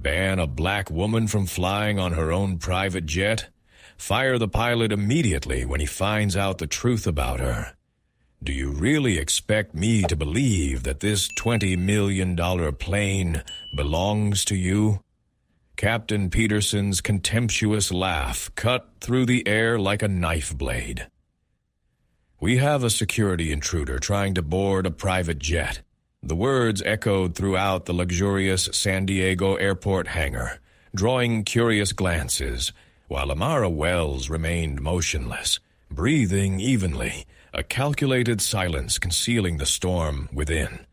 Ban a black woman from flying on her own private jet? Fire the pilot immediately when he finds out the truth about her? Do you really expect me to believe that this $20 million plane belongs to you? Captain Peterson's contemptuous laugh cut through the air like a knife blade. We have a security intruder trying to board a private jet. The words echoed throughout the luxurious San Diego airport hangar, drawing curious glances, while Amara Wells remained motionless, breathing evenly, a calculated silence concealing the storm within.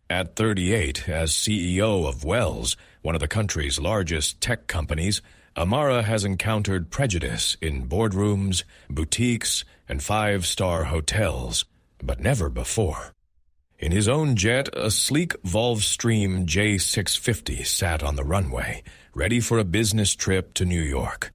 At 38, as CEO of Wells, one of the country's largest tech companies, Amara has encountered prejudice in boardrooms, boutiques, and five-star hotels, but never before. In his own jet, a sleek Gulfstream J650 sat on the runway, ready for a business trip to New York.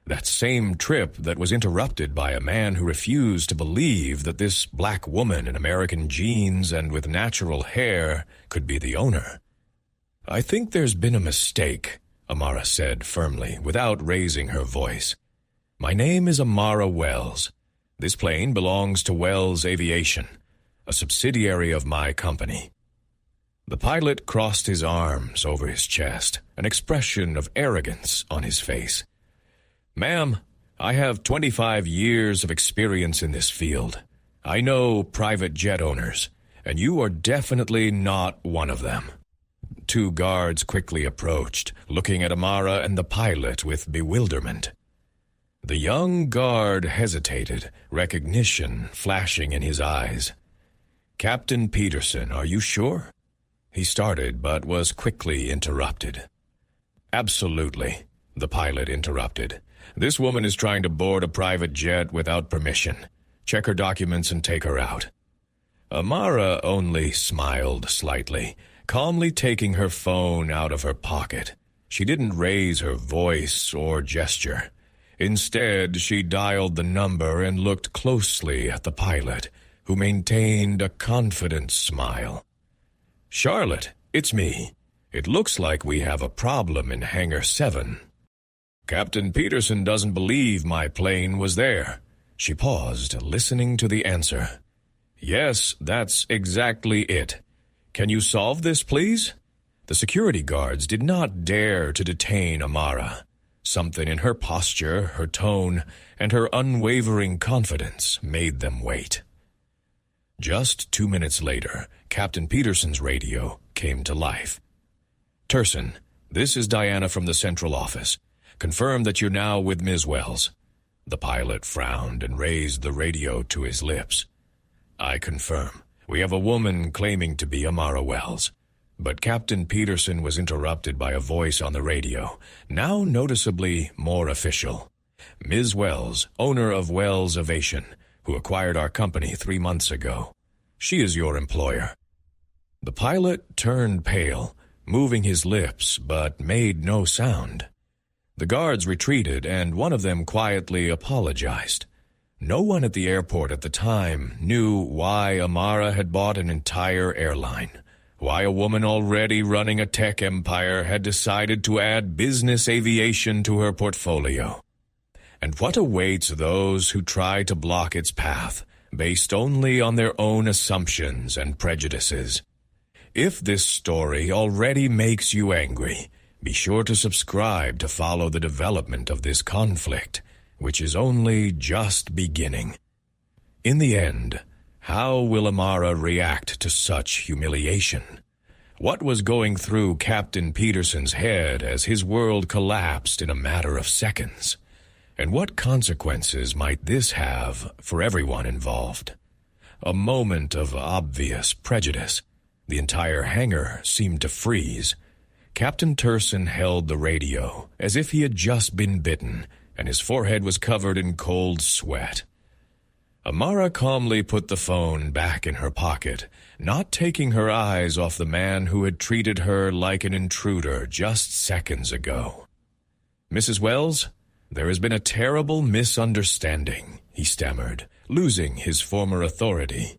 That same trip that was interrupted by a man who refused to believe that this black woman in American jeans and with natural hair could be the owner. "I think there's been a mistake," Amara said firmly, without raising her voice. "My name is Amara Wells. This plane belongs to Wells Aviation, a subsidiary of my company." The pilot crossed his arms over his chest, an expression of arrogance on his face. "Ma'am, I have 25 years of experience in this field. I know private jet owners, and you are definitely not one of them." Two guards quickly approached, looking at Amara and the pilot with bewilderment. The young guard hesitated, recognition flashing in his eyes. "Captain Peterson, are you sure?" He started, but was quickly interrupted. "Absolutely," the pilot interrupted. "This woman is trying to board a private jet without permission. Check her documents and take her out." Amara only smiled slightly, calmly taking her phone out of her pocket. She didn't raise her voice or gesture. Instead, she dialed the number and looked closely at the pilot, who maintained a confident smile. "Charlotte, it's me. It looks like we have a problem in Hangar 7. Captain Peterson doesn't believe my plane was there." She paused, listening to the answer. "Yes, that's exactly it. Can you solve this, please?" The security guards did not dare to detain Amara. Something in her posture, her tone, and her unwavering confidence made them wait. Just 2 minutes later, Captain Peterson's radio came to life. "Turson, this is Diana from the central office. Confirm that you're now with Ms. Wells." The pilot frowned and raised the radio to his lips. "I confirm. We have a woman claiming to be Amara Wells." But Captain Peterson was interrupted by a voice on the radio, now noticeably more official. "Ms. Wells, owner of Wells Aviation, who acquired our company 3 months ago. She is your employer." The pilot turned pale, moving his lips, but made no sound. The guards retreated, and one of them quietly apologized. No one at the airport at the time knew why Amara had bought an entire airline, why a woman already running a tech empire had decided to add business aviation to her portfolio, and what awaits those who try to block its path based only on their own assumptions and prejudices. If this story already makes you angry, be sure to subscribe to follow the development of this conflict, which is only just beginning. In the end, how will Amara react to such humiliation? What was going through Captain Peterson's head as his world collapsed in a matter of seconds? And what consequences might this have for everyone involved? A moment of obvious prejudice. The entire hangar seemed to freeze. Captain Turson held the radio as if he had just been bitten, and his forehead was covered in cold sweat. Amara calmly put the phone back in her pocket, not taking her eyes off the man who had treated her like an intruder just seconds ago. "Mrs. Wells, there has been a terrible misunderstanding," he stammered, losing his former authority.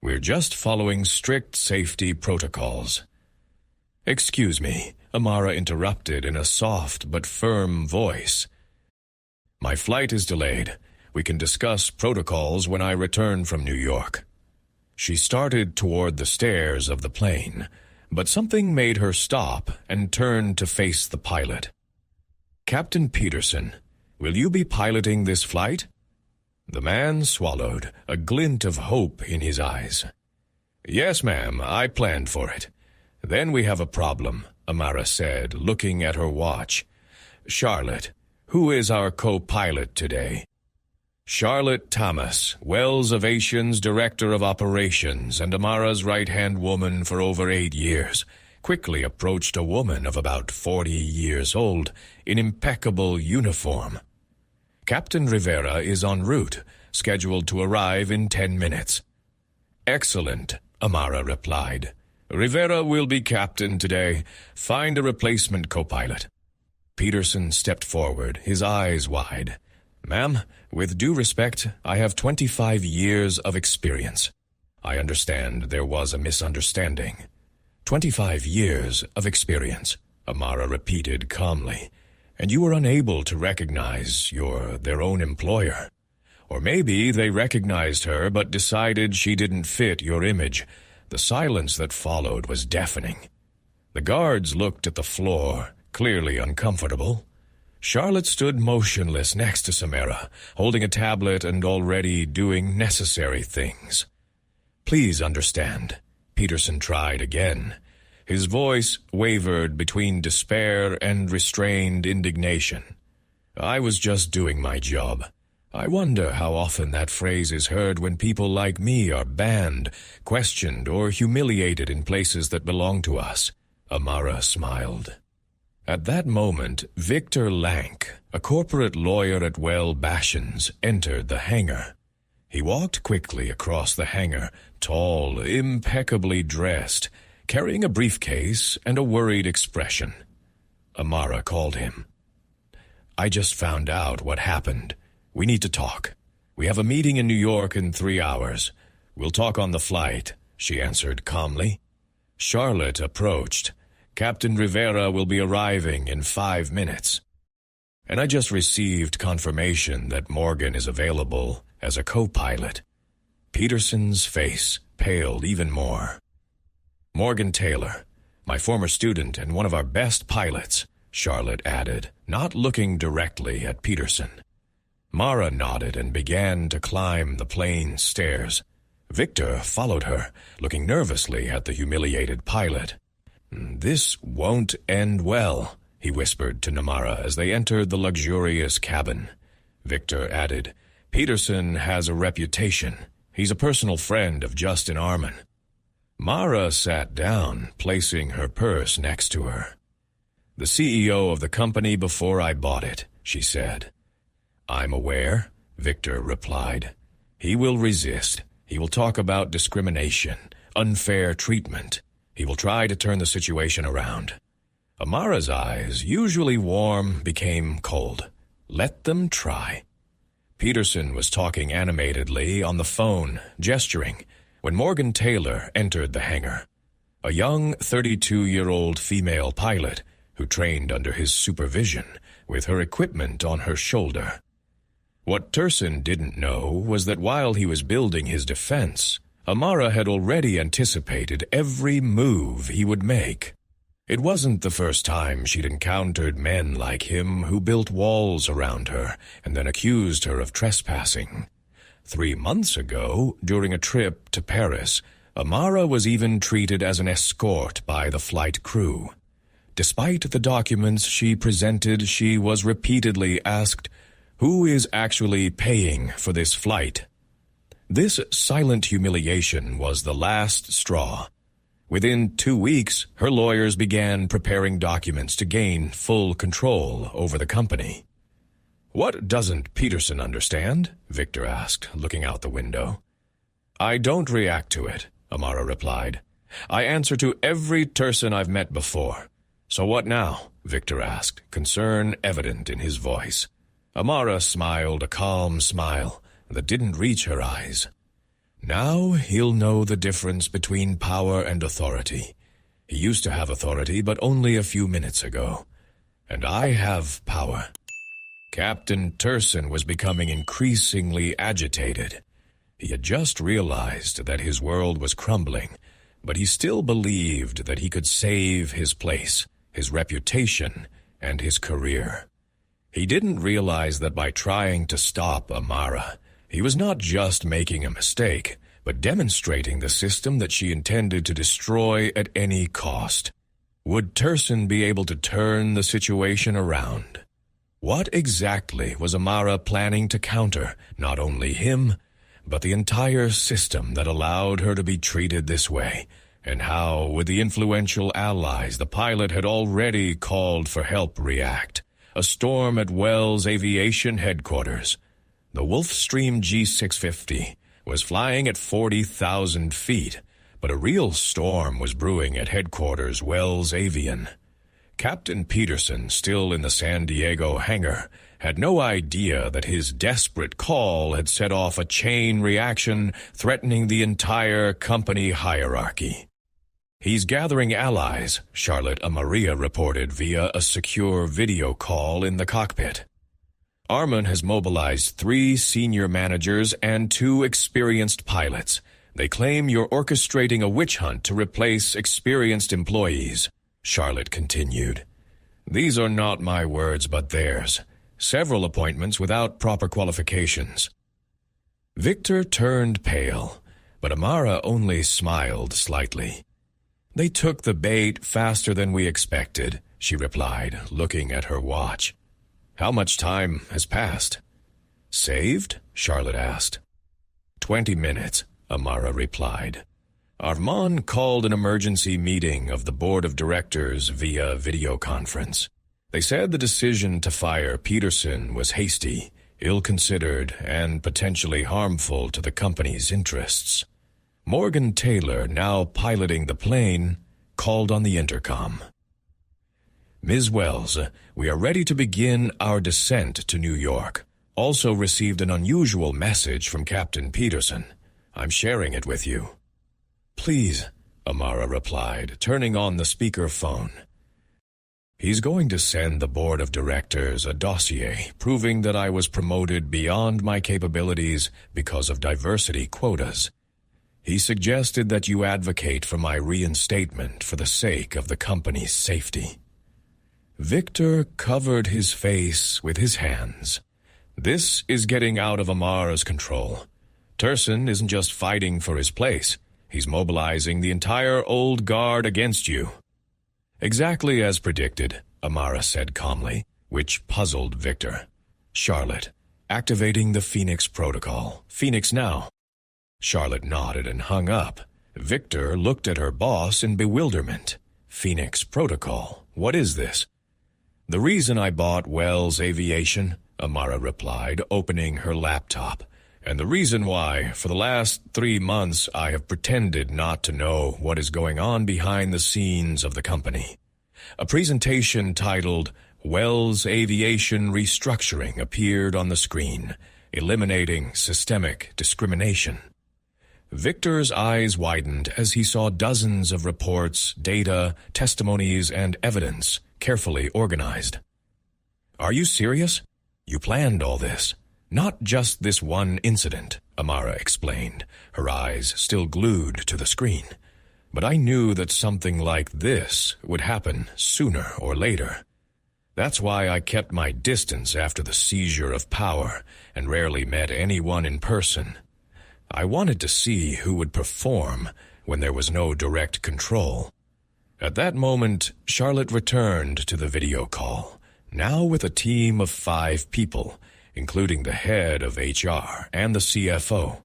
"We're just following strict safety protocols." "Excuse me, Amara interrupted in a soft but firm voice. "My flight is delayed. We can discuss protocols when I return from New York." She started toward the stairs of the plane, but something made her stop and turn to face the pilot. "Captain Peterson, will you be piloting this flight?" The man swallowed, a glint of hope in his eyes. "Yes, ma'am, I planned for it." "Then we have a problem," Amara said, looking at her watch. "Charlotte, who is our co-pilot today?" Charlotte Thomas, Wells Aviation's Director of Operations and Amara's right-hand woman for over 8 years, quickly approached a woman of about 40 years old in impeccable uniform. "Captain Rivera is en route, scheduled to arrive in 10 minutes. "Excellent," Amara replied. "Rivera will be captain today. Find a replacement co-pilot." Peterson stepped forward, his eyes wide. "Ma'am, with due respect, I have 25 years of experience. I understand there was a misunderstanding." 25 years of experience," Amara repeated calmly. "And you were unable to recognize their own employer. Or maybe they recognized her but decided she didn't fit your image. The silence that followed was deafening. The guards looked at the floor, clearly uncomfortable. Charlotte stood motionless next to Samara, holding a tablet and already doing necessary things. "Please understand," Peterson tried again. His voice wavered between despair and restrained indignation. "I was just doing my job. I wonder how often that phrase is heard when people like me are banned, questioned, or humiliated in places that belong to us." Amara smiled. At that moment, Victor Lank, a corporate lawyer at Well Bashans, entered the hangar. He walked quickly across the hangar, tall, impeccably dressed, carrying a briefcase and a worried expression. Amara called him. "I just found out what happened. We need to talk. We have a meeting in New York in 3 hours. We'll talk on the flight," she answered calmly. Charlotte approached. "Captain Rivera will be arriving in 5 minutes. And I just received confirmation that Morgan is available as a co-pilot." Peterson's face paled even more. "Morgan Taylor, my former student and one of our best pilots," Charlotte added, not looking directly at Peterson. Mara nodded and began to climb the plane stairs. Victor followed her, looking nervously at the humiliated pilot. "This won't end well," he whispered to Namara as they entered the luxurious cabin. Victor added, "Peterson has a reputation. He's a personal friend of Justin Arman." Mara sat down, placing her purse next to her. "The CEO of the company before I bought it," she said. "I'm aware," Victor replied. "He will resist. He will talk about discrimination, unfair treatment. He will try to turn the situation around." Amara's eyes, usually warm, became cold. Let them try. Peterson was talking animatedly on the phone, gesturing, when Morgan Taylor entered the hangar. A young 32-year-old female pilot who trained under his supervision, with her equipment on her shoulder. What Turson didn't know was that while he was building his defense, Amara had already anticipated every move he would make. It wasn't the first time she'd encountered men like him who built walls around her and then accused her of trespassing. 3 months ago, during a trip to Paris, Amara was even treated as an escort by the flight crew. Despite the documents she presented, she was repeatedly asked, "Who is actually paying for this flight?" This silent humiliation was the last straw. Within 2 weeks, her lawyers began preparing documents to gain full control over the company. "What doesn't Peterson understand?" Victor asked, looking out the window. "I don't react to it," Amara replied. "I answer to every Turson I've met before." "So what now?" Victor asked, concern evident in his voice. Amara smiled a calm smile that didn't reach her eyes. "Now he'll know the difference between power and authority. He used to have authority, but only a few minutes ago. And I have power. Captain Turson was becoming increasingly agitated. He had just realized that his world was crumbling, but he still believed that he could save his place, his reputation, and his career. He didn't realize that by trying to stop Amara, he was not just making a mistake, but demonstrating the system that she intended to destroy at any cost. Would Turson be able to turn the situation around? What exactly was Amara planning to counter, not only him, but the entire system that allowed her to be treated this way? And how would the influential allies the pilot had already called for help react? A storm at Wells Aviation Headquarters. The Wolfstream G650 was flying at 40,000 feet, but a real storm was brewing at headquarters Wells Avian. Captain Peterson, still in the San Diego hangar, had no idea that his desperate call had set off a chain reaction threatening the entire company hierarchy. "He's gathering allies," Charlotte Amaria reported via a secure video call in the cockpit. "Armin has mobilized 3 senior managers and 2 experienced pilots. They claim you're orchestrating a witch hunt to replace experienced employees," Charlotte continued. "These are not my words, but theirs. Several appointments without proper qualifications." Victor turned pale, but Amara only smiled slightly. "They took the bait faster than we expected," she replied, looking at her watch. "How much time has passed?" "Saved?" Charlotte asked. 20 minutes, Amara replied. Armand called an emergency meeting of the board of directors via video conference. They said the decision to fire Peterson was hasty, ill-considered, and potentially harmful to the company's interests. Morgan Taylor, now piloting the plane, called on the intercom. "Ms. Wells, we are ready to begin our descent to New York. Also received an unusual message from Captain Peterson. I'm sharing it with you." "Please," Amara replied, turning on the speaker phone. "He's going to send the board of directors a dossier proving that I was promoted beyond my capabilities because of diversity quotas. He suggested that you advocate for my reinstatement for the sake of the company's safety." Victor covered his face with his hands. This is getting out of Amara's control. Turson isn't just fighting for his place. He's mobilizing the entire old guard against you. "Exactly as predicted," Amara said calmly, which puzzled Victor. "Charlotte, activating the Phoenix protocol. Phoenix now." Charlotte nodded and hung up. Victor looked at her boss in bewilderment. "Phoenix protocol? What is this?" "The reason I bought Wells Aviation," Amara replied, opening her laptop. "And the reason why, for the last 3 months, I have pretended not to know what is going on behind the scenes of the company." A presentation titled Wells Aviation Restructuring appeared on the screen, eliminating systemic discrimination. Victor's eyes widened as he saw dozens of reports, data, testimonies, and evidence carefully organized. "Are you serious? You planned all this? Not just this one incident," Amara explained, her eyes still glued to the screen. "But I knew that something like this would happen sooner or later. That's why I kept my distance after the seizure of power and rarely met anyone in person. I wanted to see who would perform when there was no direct control." At that moment, Charlotte returned to the video call, now with a team of 5 people, including the head of HR and the CFO.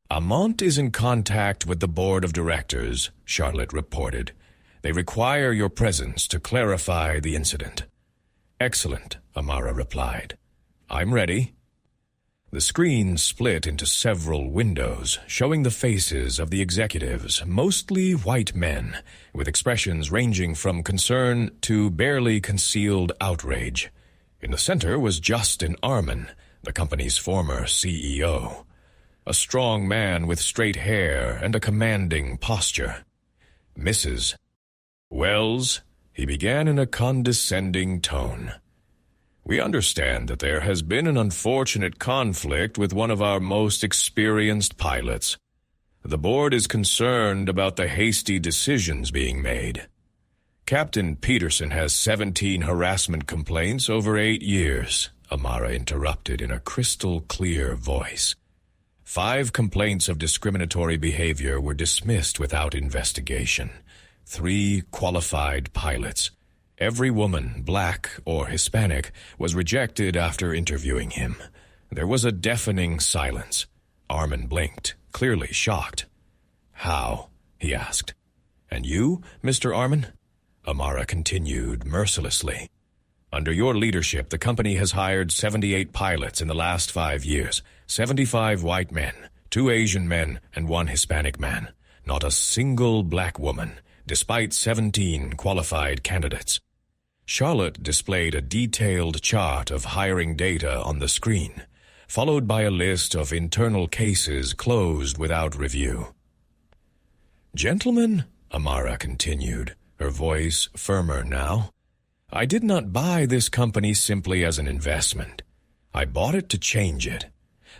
"Amont is in contact with the board of directors," Charlotte reported. "They require your presence to clarify the incident." "Excellent," Amara replied. "I'm ready." The screen split into several windows, showing the faces of the executives, mostly white men, with expressions ranging from concern to barely concealed outrage. In the center was Justin Armin, the company's former CEO. A strong man with straight hair and a commanding posture. Mrs. Wells, he began in a condescending tone. We understand that there has been an unfortunate conflict with one of our most experienced pilots. The board is concerned about the hasty decisions being made. Captain Peterson has 17 harassment complaints over 8 years, Amara interrupted in a crystal-clear voice. 5 complaints of discriminatory behavior were dismissed without investigation. 3 qualified pilots. Every woman, black or Hispanic, was rejected after interviewing him. There was a deafening silence. Armin blinked, clearly shocked. How? He asked. And you, Mr. Armin? Amara continued mercilessly. Under your leadership, the company has hired 78 pilots in the last 5 years, 75 white men, 2 Asian men, and 1 Hispanic man. Not a single black woman, despite 17 qualified candidates. Charlotte displayed a detailed chart of hiring data on the screen, followed by a list of internal cases closed without review. Gentlemen, Amara continued, her voice firmer now, I did not buy this company simply as an investment. I bought it to change it.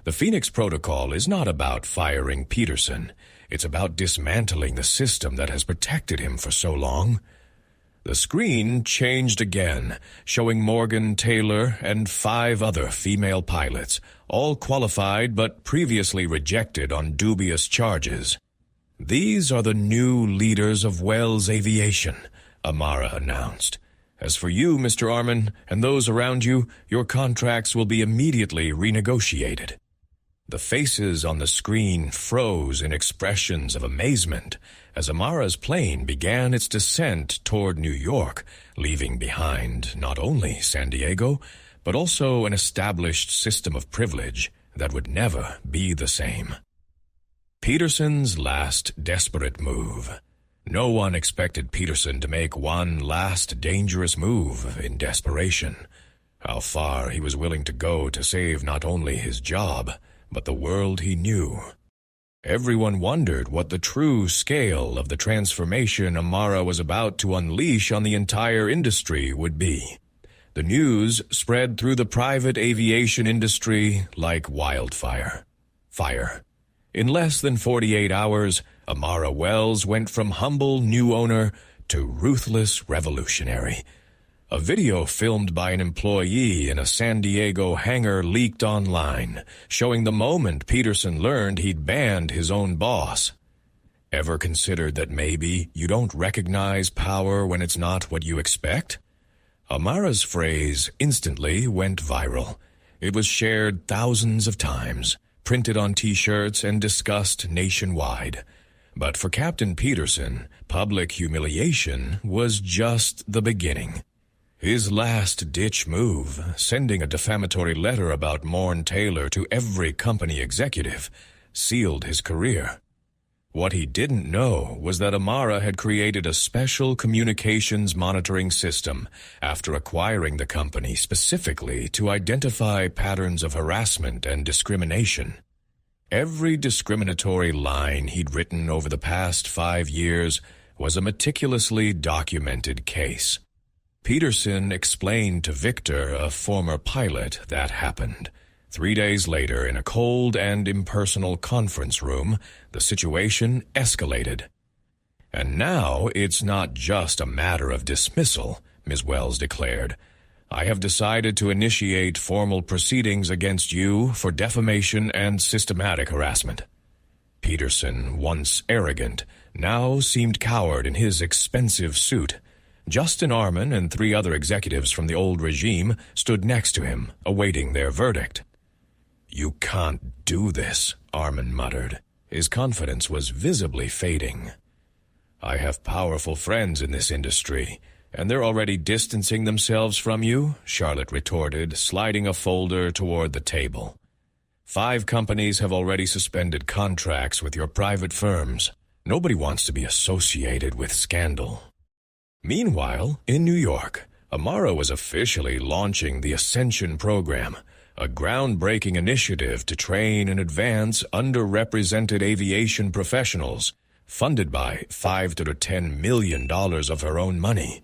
The Phoenix Protocol is not about firing Peterson. It's about dismantling the system that has protected him for so long. The screen changed again, showing Morgan Taylor and 5 other female pilots, all qualified but previously rejected on dubious charges. These are the new leaders of Wells Aviation, Amara announced. As for you, Mr. Armin, and those around you, your contracts will be immediately renegotiated. The faces on the screen froze in expressions of amazement as Amara's plane began its descent toward New York, leaving behind not only San Diego, but also an established system of privilege that would never be the same. Peterson's last desperate move. No one expected Peterson to make one last dangerous move in desperation. How far he was willing to go to save not only his job, but the world he knew. Everyone wondered what the true scale of the transformation Amara was about to unleash on the entire industry would be. The news spread through the private aviation industry like wildfire. In less than 48 hours, Amara Wells went from humble new owner to ruthless revolutionary. A video filmed by an employee in a San Diego hangar leaked online, showing the moment Peterson learned he'd banned his own boss. Ever considered that maybe you don't recognize power when it's not what you expect? Amara's phrase instantly went viral. It was shared thousands of times, printed on T-shirts, and discussed nationwide. But for Captain Peterson, public humiliation was just the beginning. His last-ditch move, sending a defamatory letter about Morgan Taylor to every company executive, sealed his career. What he didn't know was that Amara had created a special communications monitoring system after acquiring the company specifically to identify patterns of harassment and discrimination. Every discriminatory line he'd written over the past 5 years was a meticulously documented case. Peterson explained to Victor, a former pilot, that happened. 3 days later, in a cold and impersonal conference room, the situation escalated. And now it's not just a matter of dismissal, Ms. Wells declared. I have decided to initiate formal proceedings against you for defamation and systematic harassment. Peterson, once arrogant, now seemed coward in his expensive suit. Justin Armin and 3 other executives from the old regime stood next to him, awaiting their verdict. You can't do this, Armin muttered. His confidence was visibly fading. I have powerful friends in this industry, and they're already distancing themselves from you, Charlotte retorted, sliding a folder toward the table. 5 companies have already suspended contracts with your private firms. Nobody wants to be associated with scandal. Meanwhile, in New York, Amara was officially launching the Ascension program, a groundbreaking initiative to train and advance underrepresented aviation professionals, funded by $5 to $10 million of her own money.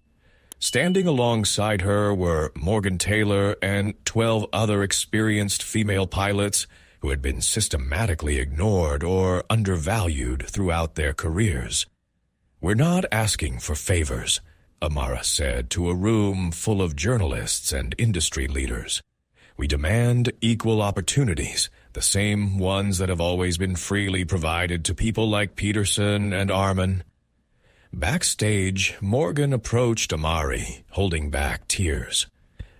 Standing alongside her were Morgan Taylor and 12 other experienced female pilots who had been systematically ignored or undervalued throughout their careers. "We're not asking for favors," Amara said to a room full of journalists and industry leaders. "We demand equal opportunities, the same ones that have always been freely provided to people like Peterson and Armin." Backstage, Morgan approached Amari, holding back tears.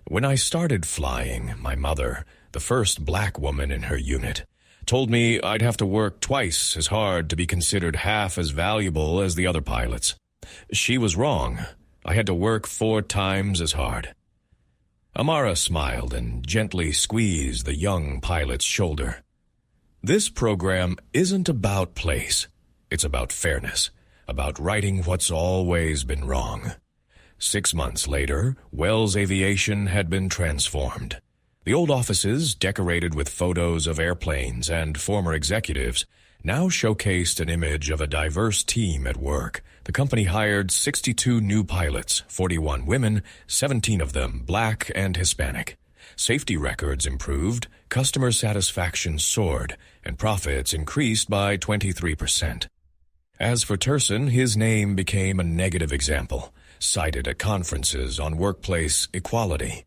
"When I started flying, my mother, the first black woman in her unit, told me I'd have to work twice as hard to be considered half as valuable as the other pilots. She was wrong. I had to work 4 times as hard." Amara smiled and gently squeezed the young pilot's shoulder. "This program isn't about place. It's about fairness, about righting what's always been wrong." 6 months later, Wells Aviation had been transformed. The old offices, decorated with photos of airplanes and former executives, now showcased an image of a diverse team at work. The company hired 62 new pilots, 41 women, 17 of them black and Hispanic. Safety records improved, customer satisfaction soared, and profits increased by 23%. As for Turson, his name became a negative example, cited at conferences on workplace equality.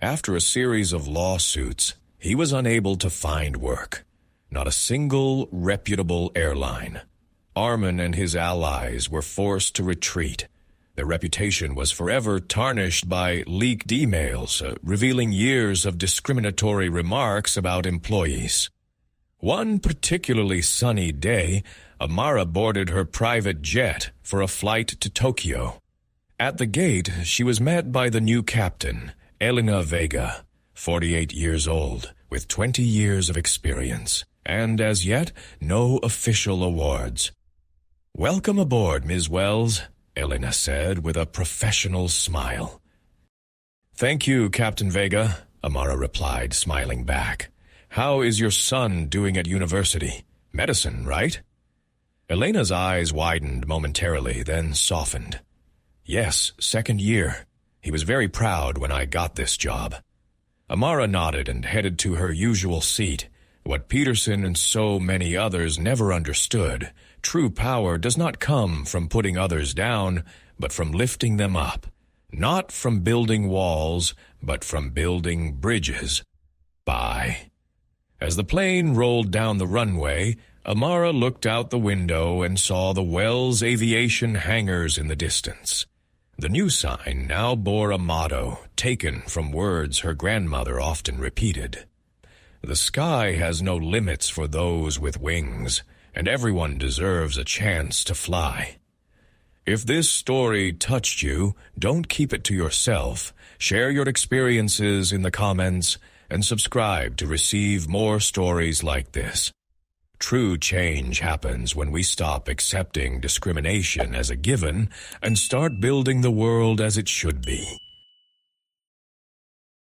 After a series of lawsuits, he was unable to find work. Not a single reputable airline. Armin and his allies were forced to retreat. Their reputation was forever tarnished by leaked emails revealing years of discriminatory remarks about employees. One particularly sunny day, Amara boarded her private jet for a flight to Tokyo. At the gate, she was met by the new captain, Elena Vega, 48 years old, with 20 years of experience, and as yet, no official awards. "Welcome aboard, Ms. Wells," Elena said with a professional smile. "Thank you, Captain Vega," Amara replied, smiling back. "How is your son doing at university? Medicine, right?" Elena's eyes widened momentarily, then softened. "Yes, 2nd year. He was very proud when I got this job." Amara nodded and headed to her usual seat. What Peterson and so many others never understood, true power does not come from putting others down, but from lifting them up. Not from building walls, but from building bridges. Bye. As the plane rolled down the runway, Amara looked out the window and saw the Wells Aviation hangars in the distance. The new sign now bore a motto taken from words her grandmother often repeated. "The sky has no limits for those with wings, and everyone deserves a chance to fly." If this story touched you, don't keep it to yourself. Share your experiences in the comments and subscribe to receive more stories like this. True change happens when we stop accepting discrimination as a given and start building the world as it should be.